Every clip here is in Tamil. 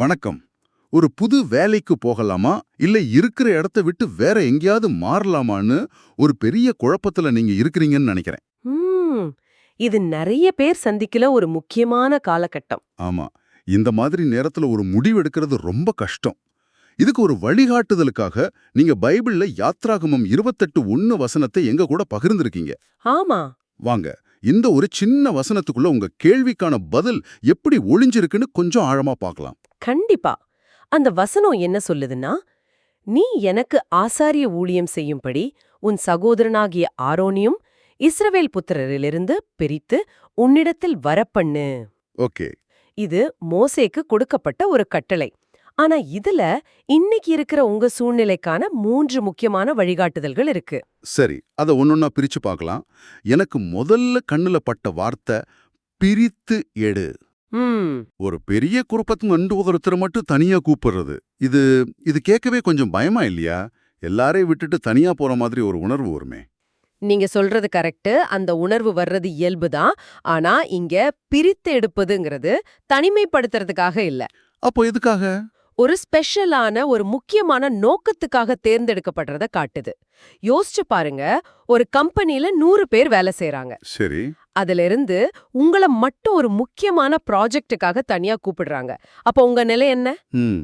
வணக்கம். ஒரு புது வேலைக்கு போகலாமா இல்ல இருக்கிற இடத்த விட்டு வேற எங்கேயாவது மாறலாமான்னு ஒரு பெரிய குழப்பத்துல நீங்க இருக்கிறீங்கன்னு நினைக்கிறேன். ம் இது நிறைய பேர் சந்திக்கல ஒரு முக்கியமான காலகட்டம். ஆமா, இந்த மாதிரி நேரத்துல ஒரு முடிவு எடுக்கிறது ரொம்ப கஷ்டம். இதுக்கு ஒரு வழிகாட்டுதலுக்காக நீங்க பைபிள்ல யாத்ராகமம் 28:1 வசனத்தை எங்க கூட பகிர்ந்திருக்கீங்க. ஆமா, வாங்க, இந்த ஒரு சின்ன வசனத்துக்குள்ள உங்க கேள்விக்கான பதில் எப்படி ஒளிஞ்சிருக்குன்னு கொஞ்சம் ஆழமா பார்க்கலாம். கண்டிப்பா. அந்த வசனம் என்ன சொல்லுதுன்னா, நீ எனக்கு ஆசாரிய ஊழியம் செய்யும்படி உன் சகோதரனாகிய ஆரோனியும் இஸ்ரவேல் புத்திரரிலிருந்து பிரித்து உன்னிடத்தில் வரப்பண்ணு. ஓகே. இது மோசேக்கு கொடுக்கப்பட்ட ஒரு கட்டளை. ஆனா இதுல இன்னைக்கு இருக்கிற உங்க சூழ்நிலைக்கான 3 முக்கியமான வழிகாட்டுதல்கள் இருக்கு. சரி, அதை ஒன்னொன்னா பிரிச்சு பார்க்கலாம். எனக்கு முதல்ல கண்ணுல பட்ட வார்த்தை பிரித்து எடு. ம் ஒரு பெரிய குழப்பத்துக்கு ஒருத்தர் மட்டும் தனியா கூப்பிடுறது, இது இது கேட்கவே கொஞ்சம் பயமா இல்லையா? எல்லாரையும் விட்டுட்டு தனியா போற மாதிரி ஒரு உணர்வு வருமே. நீங்க சொல்றது கரெக்ட். அந்த உணர்வு வர்றது இயல்புதான். ஆனா இங்க பிரித்து எடுப்பதுங்கிறது தனிமைப்படுத்துறதுக்காக இல்ல. அப்போ எதுக்காக? ஒரு ஸ்பெஷலான ஒரு முக்கியமான நோக்கத்துக்காக தேர்ந்தெடுக்கப்படுறத காட்டுது. யோசிச்சு பாருங்க, ஒரு கம்பெனில 100 பேர் வேலை செய்றாங்க. சரி. அதுல இருந்து உங்கள மட்டும் ஒரு முக்கியமான ப்ராஜெக்ட்டுக்காக தனியா கூப்பிடுறாங்க. அப்ப உங்க நிலை என்ன? ம்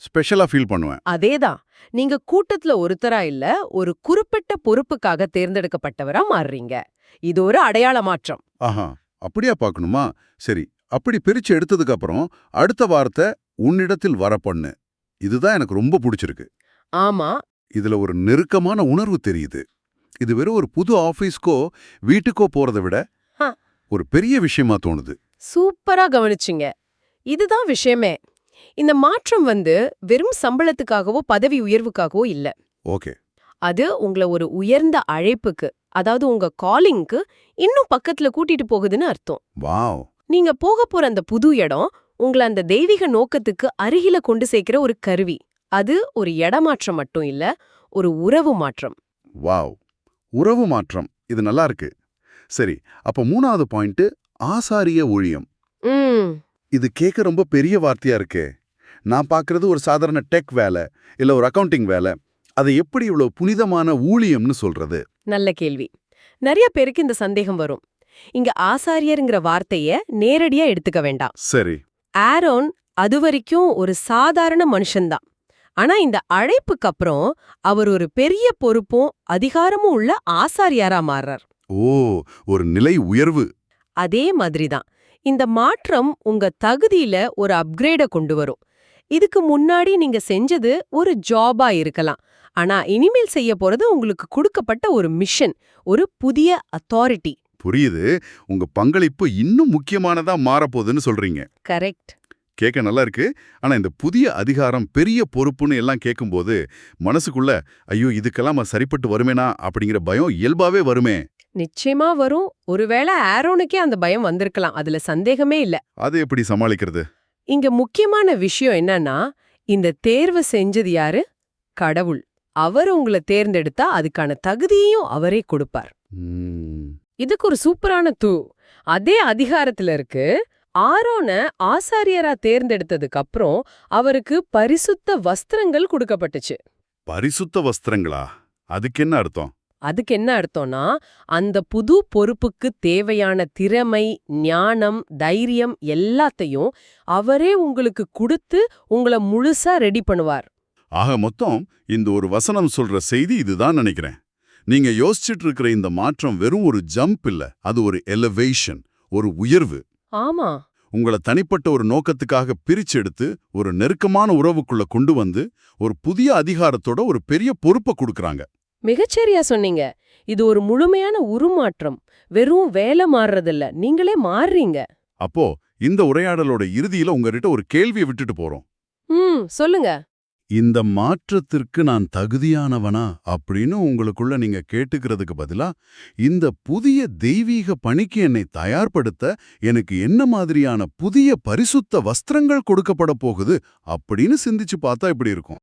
ஸ்பெஷலா ஃபீல் பண்ணுவேன். அதேதான். நீங்க கூட்டத்துல ஒருத்தரா இல்ல, ஒரு குறிப்பிட்ட பொறுப்புக்காக தேர்ந்தெடுக்கப்பட்டவரா மாறுறீங்க. இது ஒரு அடையாள மாற்றம். ஆஹா, அப்படியா பார்க்கணுமா? சரி, அப்படி பிரிச்சு எடுத்ததுக்கு அப்புறம் அடுத்த வார்த்தை உன்னிடத்தில் வரப்பண்ணு. இதுதான் எனக்கு ரொம்ப பிடிச்சிருக்கு. ஆமா, இதுல ஒரு நெருக்கமான உணர்வு தெரியுது. இது வெறும் ஒரு புது ஆபீஸ்க்கோ வீட்டுக்கோ போறதை விட ஹ. ஒரு பெரிய விஷயமா தோணுது. சூப்பரா கவனிச்சிங்க. இதுதான் விஷயமே. இந்த மாற்றம் வெறும் சம்பளத்துக்காகவோ பதவி உயர்வுக்காகவோ இல்ல. ஓகே. அது உங்கள ஒரு உயர்ந்த அழைப்புக்கு, அதாவது உங்க காலிங்க்கு இன்னும் பக்கத்துல கூட்டிட்டு போகுதுன்னு அர்த்தம். வாவ். நீங்க போக போற அந்த புது இடம் உங்கள அந்த தெய்வீக நோக்கத்துக்கு அருகில கொண்டு சேர்க்கிற ஒரு கருவி. அது ஒரு இடமாற்றம் மட்டும் இல்ல, ஒரு உறவு மாற்றம். வாவ், உறவு மாற்றம். இது நல்லா இருக்கு. சரி, அப்ப 3வது பாயிண்ட் ஆசாரிய ஊழியம். ம் இது கேட்க ரொம்ப பெரிய வார்த்தையா இருக்கே. நான் பார்க்கறது ஒரு சாதாரண டெக் வேலை இல்ல ஒரு அக்கவுண்டிங் வேலை. அதை எப்படி இவ்வளவு புனிதமான ஊழியம்னு சொல்றது? நல்ல கேள்வி. நிறைய பேருக்கு இந்த சந்தேகம் வரும். இங்க ஆசாரியர்ங்கிற வார்த்தைய நேரடியா எடுத்துக்க வேண்டாம். சரி. ஆரோன் அதுவரைக்கும் ஒரு சாதாரண மனுஷன்தான். ஆனா இந்த அழைப்புக்கு அப்புறம் அவர் ஒரு பெரிய பொறுப்பும் அதிகாரமும் உள்ள ஆசாரியாரா மாறுறார். ஓ, ஒரு நிலை உயர்வு. அதே மாதிரிதான் இந்த மாற்றம் உங்க தகுதியில ஒரு அப்கிரேட கொண்டு வரும். இதுக்கு முன்னாடி நீங்க செஞ்சது ஒரு ஜாபா இருக்கலாம். ஆனா இனிமேல் செய்ய போறது உங்களுக்கு கொடுக்கப்பட்ட ஒரு மிஷன், ஒரு புதிய அத்தாரிட்டி. புரியுது. உங்க பங்களிப்பு இன்னும் முக்கியமானதா மாறப்போகுதுன்னு சொல்றீங்க. கரெக்ட். கேட்க நல்லா இருக்கு. ஆனா இந்த புதிய அதிகாரம் பெரிய பொறுப்புன்னு எல்லாம் கேட்கும்போது மனசுக்குள்ள ஐயோ இதுக்கெல்லாம் சரிப்பட்டு வருமேனா அப்படிங்கிற பயம் இயல்பாவே வருமே. நிச்சயமா வரும். ஒருவேளை ஆரோனுக்கே அந்த பயம் வந்திருக்கலாம், அதுல சந்தேகமே இல்ல. அது எப்படி சமாளிக்கிறது? இங்க முக்கியமான விஷயம் என்னன்னா, இந்த தேர்வு செஞ்சது யாரு? கடவுள். அவர் உங்களை தேர்ந்தெடுத்தா அதுக்கான தகுதியையும் அவரே கொடுப்பார். ம், இதுக்கு ஒரு சூப்பரான அதே அதிகாரத்துல இருக்கு. ஆரோன ஆசாரியரா தேர்ந்தெடுத்ததுக்கு அப்புறம் அவருக்கு பரிசுத்த வஸ்திரங்கள் கொடுக்கப்பட்டுச்சு. பரிசுத்த வஸ்திரங்களா? அதுக்கு என்ன அர்த்தம்? அதுக்கு என்ன அர்த்தம்னா, அந்த புது பொறுப்புக்கு தேவையான திறமை, ஞானம், தைரியம் எல்லாத்தையும் அவரே உங்களுக்கு கொடுத்து உங்கள முழுசா ரெடி பண்ணுவார். ஆக மொத்தம் இந்த ஒரு வசனம் சொல்ற செய்தி இதுதான் நினைக்கிறேன். நீங்க யோசிச்சுட்டு இருக்கிற இந்த மாற்றம் வெறும் ஒரு ஜம்ப் இல்ல, அது ஒரு எலிவேஷன், ஒரு உயர்வு. ஆமா, உங்களை தனிப்பட்ட ஒரு நோக்கத்துக்காக பிரிச்செடுத்து ஒரு நெருக்கமான உறவுக்குள்ள கொண்டு வந்து ஒரு புதிய அதிகாரத்தோட ஒரு பெரிய பொறுப்பை கொடுக்கறாங்க. மிகச்சரியா சொன்னீங்க. இது ஒரு முழுமையான உருமாற்றம். வெறும் வேலை மாறுறதில்ல, நீங்களே மாறுறீங்க. அப்போ இந்த உரையாடலோட இறுதியில உங்ககிட்ட ஒரு கேள்வியை விட்டுட்டு போறோம். சொல்லுங்க. இந்த மாற்றத்திற்கு நான் தகுதியானவனா அப்படின்னு உங்களுக்குள்ள நீங்க கேட்டுக்கிறதுக்கு பதிலா, இந்த புதிய தெய்வீக பணிக்கு என்னை தயார்படுத்த எனக்கு என்ன மாதிரியான புதிய பரிசுத்த வஸ்திரங்கள் கொடுக்கப்பட போகுது அப்படின்னு சிந்திச்சு பார்த்தா இப்படி இருக்கும்.